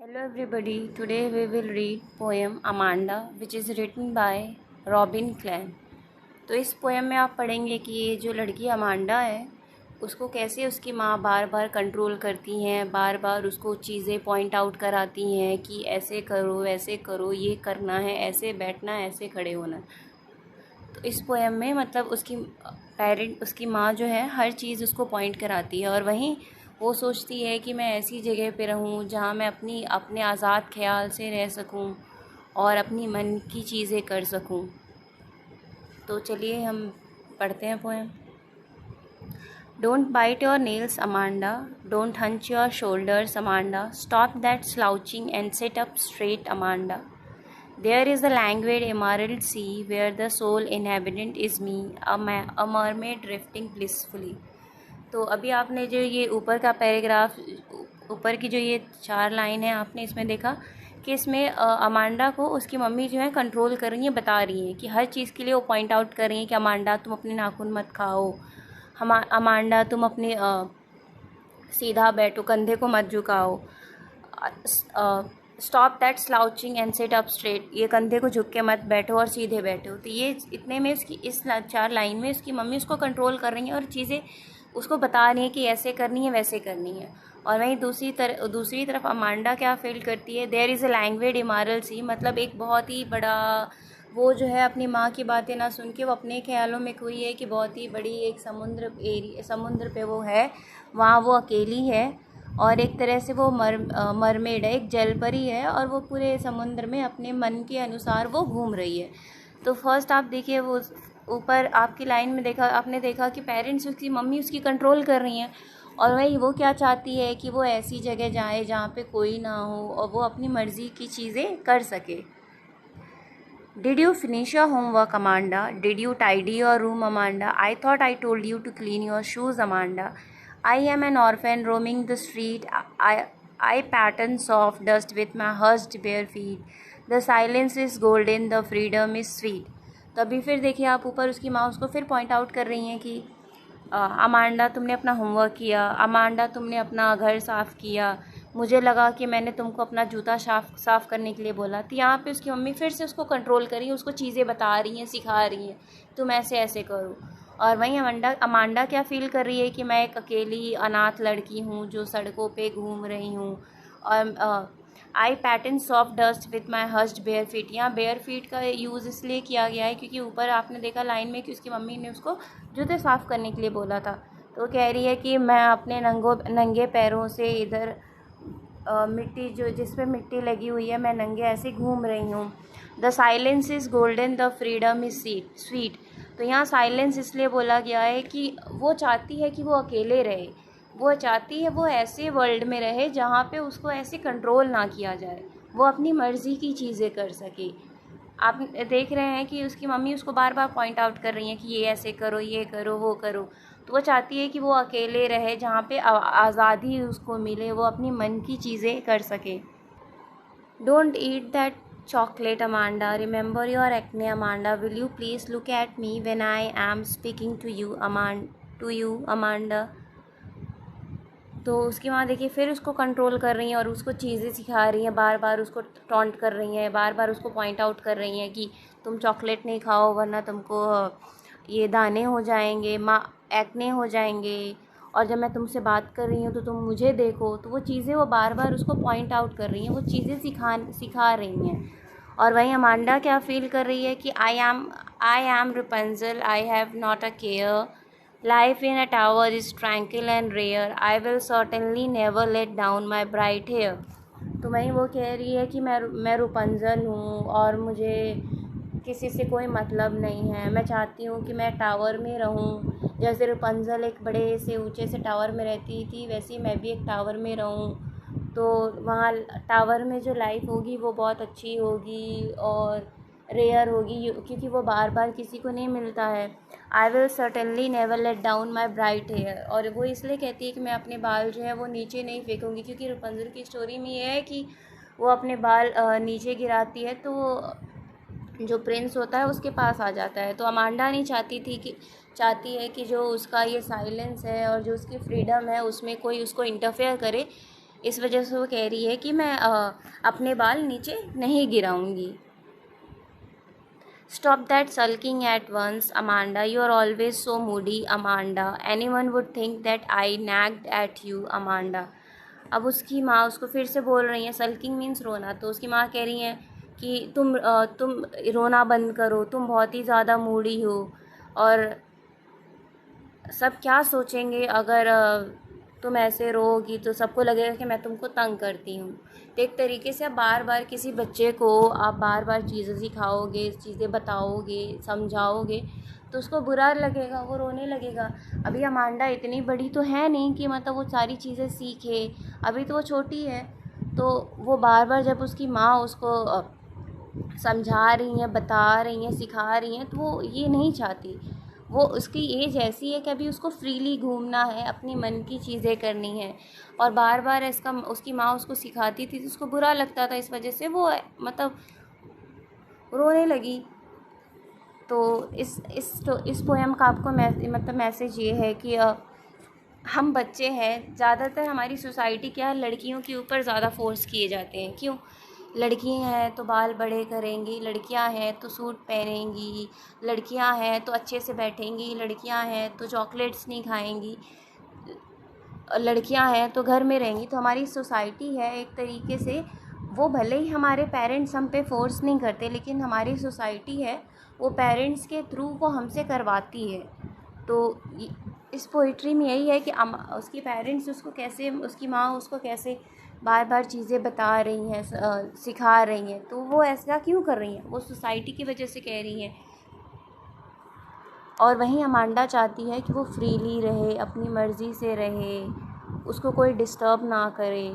Hello everybody, today we will read poem Amanda which is written by Robin Klein। तो इस poem में आप पढ़ेंगे कि ये जो लड़की अमांडा है उसको कैसे उसकी माँ बार बार कंट्रोल करती हैं, बार बार उसको चीज़ें पॉइंट आउट कराती हैं कि ऐसे करो वैसे करो, ये करना है, ऐसे बैठना है, ऐसे खड़े होना। तो इस पोएम में मतलब उसकी माँ जो है हर चीज़ उसको पॉइंट कराती है और वहीं वो सोचती है कि मैं ऐसी जगह पे रहूं जहां मैं अपने आज़ाद ख्याल से रह सकूं और अपनी मन की चीज़ें कर सकूं। तो चलिए हम पढ़ते हैं poem. Don't bite your nails Amanda, don't hunch your shoulders Amanda, stop that slouching and sit up straight Amanda. There is a languid emerald sea where the sole inhabitant is me, a mermaid drifting blissfully। तो अभी आपने जो ये ऊपर का paragraph, ऊपर की जो ये 4 लाइन है, आपने इसमें देखा कि इसमें अमांडा को उसकी मम्मी जो है कंट्रोल कर रही है, बता रही हैं कि हर चीज़ के लिए वो पॉइंट आउट कर रही हैं कि अमांडा तुम अपने नाखून मत खाओ, अमांडा तुम अपने सीधा बैठो, कंधे को मत झुकाओ, stop that slouching and sit up straight, ये कंधे को झुक के मत बैठो और सीधे बैठो। तो ये इतने में उसकी इस 4 लाइन में उसकी मम्मी उसको कंट्रोल कर रही हैं और चीज़ें उसको बता रही हैं कि ऐसे करनी है वैसे करनी है। और वहीं दूसरी तरफ अमांडा क्या फील करती है, there is a language immoral see, मतलब एक बहुत ही बड़ा वो जो है अपनी माँ की बातें ना सुन के वो अपने ख्यालों में खोई है कि बहुत ही बड़ी एक समुद्र पे वो है, वहाँ वो अकेली है और एक तरह से वो मरमेड है, एक जलपरी है और वो पूरे समुद्र में अपने मन के अनुसार वो घूम रही है। तो फर्स्ट आप देखिए वो ऊपर आपकी लाइन में आपने देखा कि पेरेंट्स उसकी मम्मी उसकी कंट्रोल कर रही हैं और वही वो क्या चाहती है कि वो ऐसी जगह जाए जहाँ पे कोई ना हो और वो अपनी मर्ज़ी की चीज़ें कर सके। Did you finish your homework, Amanda? Did you tidy your room, Amanda? I thought I told you to clean your shoes, Amanda. I am an orphan roaming the street. I pattern soft dust with my hushed bare feet. The silence is golden, the freedom is sweet। तो अभी फिर देखिए आप ऊपर उसकी माँ उसको फिर पॉइंट आउट कर रही हैं कि अमांडा तुमने अपना होमवर्क किया, अमांडा तुमने अपना घर साफ़ किया, मुझे लगा कि मैंने तुमको अपना जूता साफ़ करने के लिए बोला। तो यहाँ पे उसकी मम्मी फिर से उसको कंट्रोल कर रही है, उसको चीज़ें बता रही हैं, सिखा रही हैं, तुम ऐसे ऐसे करो। और वहीं अमांडा क्या फ़ील कर रही है कि मैं एक अकेली अनाथ लड़की हूँ जो सड़कों पे घूम रही हूँ। और I pattern soft dust with my hushed bare feet, यहाँ बेयर फीट का यूज़ इसलिए किया गया है क्योंकि ऊपर आपने देखा लाइन में कि उसकी मम्मी ने उसको जूते साफ़ करने के लिए बोला था। तो वो कह रही है कि मैं अपने नंगे पैरों से इधर मिट्टी जो जिस पे मिट्टी लगी हुई है, मैं नंगे ऐसे घूम रही हूँ। The silence is golden, the freedom is sweet. तो यहाँ साइलेंस इसलिए बोला गया है कि वो चाहती है कि वो अकेले रहे, वो चाहती है वो ऐसे वर्ल्ड में रहे जहाँ पे उसको ऐसे कंट्रोल ना किया जाए, वो अपनी मर्ज़ी की चीज़ें कर सके। आप देख रहे हैं कि उसकी मम्मी उसको बार बार पॉइंट आउट कर रही हैं कि ये ऐसे करो, ये करो, वो करो। तो वो चाहती है कि वो अकेले रहे जहाँ पे आज़ादी उसको मिले, वो अपनी मन की चीज़ें कर सके। Don't eat that chocolate, Amanda. Remember your acne, Amanda. Will you please look at me when I am speaking to you, Amanda? तो उसकी माँ देखिए फिर उसको कंट्रोल कर रही हैं और उसको चीज़ें सिखा रही हैं, बार बार उसको टॉन्ट कर रही हैं, बार बार उसको पॉइंट आउट कर रही हैं कि तुम चॉकलेट नहीं खाओ वरना तुमको ये दाने हो जाएंगे, एक्ने हो जाएंगे, और जब मैं तुमसे बात कर रही हूँ तो तुम मुझे देखो। तो वो चीज़ें वो बार बार उसको पॉइंट आउट कर रही हैं, वो चीज़ें सिखा रही हैं। और वहीं अमांडा क्या फील कर रही है कि I am Rapunzel, I have not a care, life in a tower is tranquil and rare, I will certainly never let down my bright hair। तो वहीं वो कह रही है कि मैं रुपंजल हूँ और मुझे किसी से कोई मतलब नहीं है, मैं चाहती हूँ कि मैं टावर में रहूँ, जैसे रुपंजल एक बड़े से ऊंचे से टावर में रहती थी वैसे ही मैं भी एक टावर में रहूँ। तो वहाँ टावर में जो लाइफ होगी वो बहुत अच्छी होगी और रेयर होगी क्योंकि वो बार बार किसी को नहीं मिलता है। I will certainly never let down my bright hair, और वो इसलिए कहती है कि मैं अपने बाल जो है वो नीचे नहीं फेंकूँगी, क्योंकि रपुंज़ल की स्टोरी में ये है कि वो अपने बाल नीचे गिराती है तो जो प्रिंस होता है उसके पास आ जाता है। तो अमांडा नहीं चाहती है कि जो उसका ये साइलेंस है और जो उसकी फ्रीडम है उसमें कोई उसको इंटरफेयर करे, इस वजह से वो कह रही है कि मैं अपने बाल नीचे नहीं गिराऊंगी। Stop that sulking at once, Amanda. You are always so moody, Amanda. Anyone would think that I nagged at you, Amanda. अब उसकी माँ उसको फिर से बोल रही है, सल्किंग मीन्स रोना, तो उसकी माँ कह रही हैं कि तुम रोना बंद करो, तुम बहुत ही ज़्यादा मूडी हो और सब क्या सोचेंगे अगर तुम ऐसे रोगी, तो सबको लगेगा कि मैं तुमको तंग करती हूँ। तो एक तरीके से आप बार बार किसी बच्चे को आप बार बार चीज़ें सिखाओगे, चीज़ें बताओगे, समझाओगे, तो उसको बुरा लगेगा, वो रोने लगेगा। अभी अमांडा इतनी बड़ी तो है नहीं कि मतलब वो सारी चीज़ें सीखे, अभी तो वो छोटी है। तो वो बार बार जब उसकी माँ उसको समझा रही हैं, बता रही हैं, सिखा रही हैं, तो वो ये नहीं चाहती। वो उसकी एज ऐसी है कि अभी उसको फ्रीली घूमना है, अपनी मन की चीज़ें करनी है, और बार बार इसका उसकी माँ उसको सिखाती थी तो उसको बुरा लगता था, इस वजह से वो मतलब रोने लगी। तो इस पोएम का आपको मतलब मैसेज ये है कि हम बच्चे हैं, ज़्यादातर हमारी सोसाइटी क्या है, लड़कियों के ऊपर ज़्यादा फोर्स किए जाते हैं। क्यों? लड़कियां हैं तो बाल बड़े करेंगी, लड़कियां हैं तो सूट पहनेंगी, लड़कियां हैं तो अच्छे से बैठेंगी, लड़कियां हैं तो चॉकलेट्स नहीं खाएंगी, लड़कियां हैं तो घर में रहेंगी। तो हमारी सोसाइटी है एक तरीके से, वो भले ही हमारे पेरेंट्स हम पे फोर्स नहीं करते, लेकिन हमारी सोसाइटी है वो पेरेंट्स के थ्रू वो हमसे करवाती है। तो इस पोइट्री में यही है कि उसकी पेरेंट्स उसको कैसे, उसकी माँ उसको कैसे बार बार चीज़ें बता रही हैं, सिखा रही हैं, तो वो ऐसा क्यों कर रही हैं, वो सोसाइटी की वजह से कह रही हैं। और वहीं अमांडा चाहती है कि वो फ्रीली रहे, अपनी मर्ज़ी से रहे, उसको कोई डिस्टर्ब ना करे।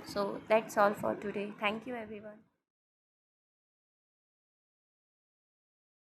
So that's all for today. Thank you everyone.